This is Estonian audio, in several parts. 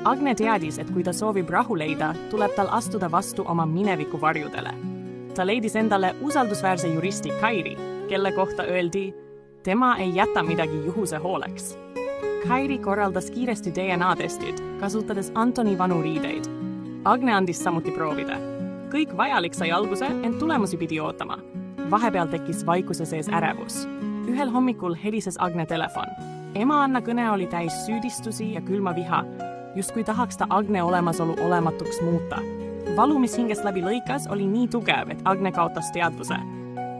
Agne teadis, et kui ta soovib rahu leida, tuleb tal astuda vastu oma mineviku varjudele. Ta leidis endale usaldusväärse juristi Kairi, kelle kohta öeldi, tema ei jäta midagi juhuse hooleks. Kairi korraldas kiiresti DNA-testid, kasutades Antoni vanu riideid. Agne andis samuti proovida. Kõik vajalik sai alguse, ent tulemusi pidi ootama. Vahepeal tekkis vaikuse sees ärevus. Ühel hommikul helises Agne telefon. Ema Anna kõne oli täis süüdistusi ja külma viha, justkui tahaks ta Agne olemasolu olematuks muuta. Valu, mis hingest läbi lõikas, oli nii tugev, et Agne kaotas teadvuse.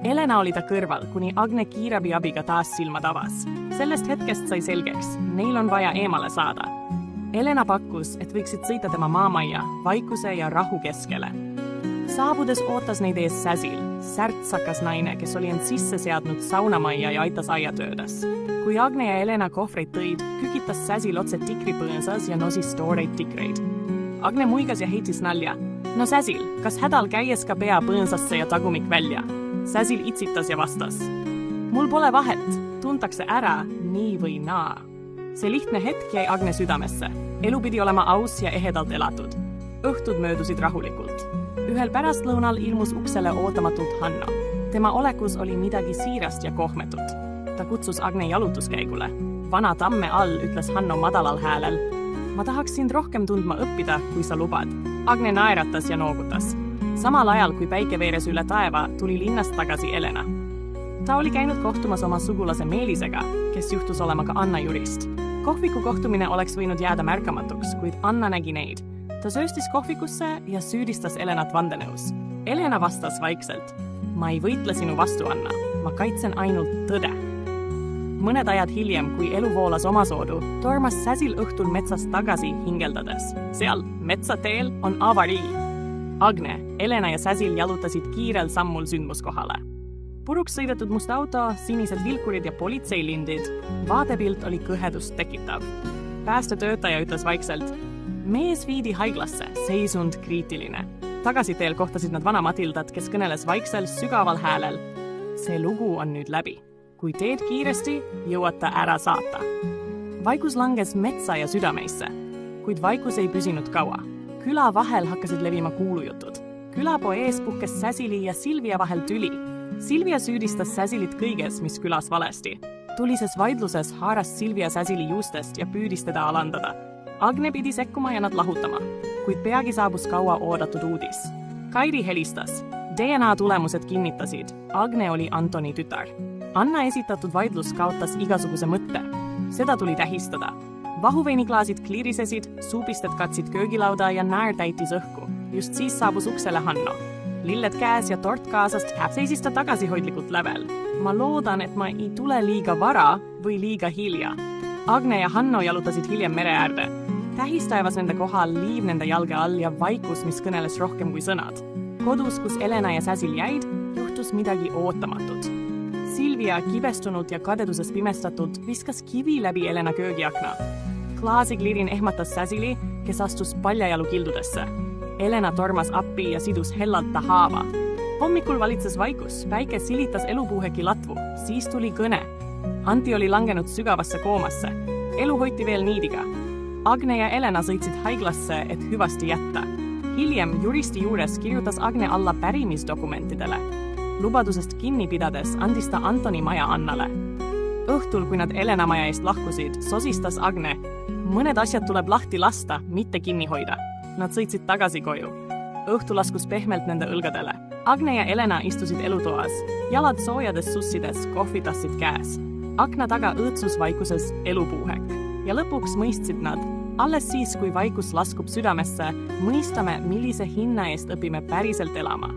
Elena oli ta kõrval, kuni Agne kiirabiabiga taas silmad avas. Sellest hetkest sai selgeks, neil on vaja eemale saada. Elena pakkus, et võiksid sõita tema maamajja, vaikuse ja rahu keskele. Saabudes ootas neid ees Säsil, särtsakas naine, kes oli end sisse seadnud saunamajja ja aitas aiatöödes. Kui Agne ja Elena kohvreid tõid, kükitas Säsil otse tikri põõnsas ja nosis tooreid tikreid. Agne muigas ja heitis nalja. No Säsil, kas hädal käies ka pea põõnsasse ja tagumik välja? Säsil itsitas ja vastas. Mul pole vahet, tuntakse ära nii või naa. See lihtne hetk jäi Agne südamesse. Elu pidi olema aus ja ehedalt elatud. Õhtud möödusid rahulikult. Ühel pärastlõunal ilmus uksele ootamatult Hanno. Tema olekus oli midagi siirast ja kohmetut. Ta kutsus Agne jalutuskäigule. Vana tamme all ütles Hanno madalal häälel. Ma tahaks sind rohkem tundma õppida, kui sa lubad. Agne naeratas ja noogutas. Samal ajal, kui päike veeres üle taeva, tuli linnast tagasi Elena. Ta oli käinud kohtumas oma sugulase Meelisega, kes juhtus olema ka Anna jurist. Kohviku kohtumine oleks võinud jääda märkamatuks, kuid Anna nägi neid. Ta sööstis kohvikusse ja süüdistas Elenat vandenõus. Elena vastas vaikselt. Ma ei võitle sinu vastu, Anna. Ma kaitsen ainult tõde. Mõned ajad hiljem, kui elu voolas omasoodu, tormas Säsil õhtul metsast tagasi hingeldades. Seal, metsateel, on avarii. Agne, Elena ja Säsil jalutasid kiirel sammul sündmuskohale. Puruks sõidetud must auto, sinised vilkurid ja politseilindid. Vaadepilt oli kõhedust tekitav. Päästetöötaja ütles vaikselt. Mees viidi haiglasse, seisund kriitiline. Tagasiteel kohtasid nad vana Matildat, kes kõneles vaiksel sügaval häälel. See lugu on nüüd läbi. Kui teed kiiresti, jõuad ta ära saata. Vaikus langes metsa ja südameisse, kuid vaikus ei püsinud kaua. Küla vahel hakkasid levima kuulujutud. Külapoo ees puhkes Säsili ja Silvia vahel tüli. Silvia süüdistas Säsilit kõiges, mis külas valesti. Tulises vaidluses haaras Silvia Säsili juustest ja püüdis teda alandada. Agne pidi sekkuma ja nad lahutama, kuid peagi saabus kaua oodatud uudis. Kairi helistas. DNA tulemused kinnitasid. Agne oli Antoni tütar. Anna esitatud vaidlus kaotas igasuguse mõtte. Seda tuli tähistada. Vahuveiniklaasid kliirisesid, suupisted katsid köögilauda ja naer täitis õhku. Just siis saabus uksele Hanno. Lilled käes ja tort kaasast seisis ta tagasihoidlikult lävel. Ma loodan, et ma ei tule liiga vara või liiga hilja. Agne ja Hanno jalutasid hiljem mere äärde. Tähistaevas nende kohal liiv nende jalge all ja vaikus, mis kõneles rohkem kui sõnad. Kodus, kus Elena ja Säsil jäid, juhtus midagi ootamatut. Silvia, kibestunud ja kadeduses pimestatud, viskas kivi läbi Elena köögiakna. Klaasiglirin ehmatas Säsili, kes astus paljajalu kildudesse. Elena tormas appi ja sidus hellalt ta haava. Hommikul valitses vaikus, päike silitas elupuuheki latvu, siis tuli kõne. Anti oli langenud sügavasse koomasse. Elu hoiti veel niidiga. Agne ja Elena sõitsid haiglasse, et hüvasti jätta. Hiljem juristi juures kirjutas Agne alla pärimisdokumentidele. Lubadusest kinni pidades andis ta Antoni maja Annale. Õhtul, kui nad Elena maja eest lahkusid, sosistas Agne. Mõned asjad tuleb lahti lasta, mitte kinni hoida. Nad sõitsid tagasi koju. Õhtu laskus pehmelt nende õlgadele. Agne ja Elena istusid elutoas. Jalad soojades sussides, kohvitassid käes. Akna taga õõtsus vaikuses elupuuhek. Ja lõpuks mõistsid nad. Alles siis, kui vaikus laskub südamesse, mõistame, millise hinna eest õpime päriselt elama.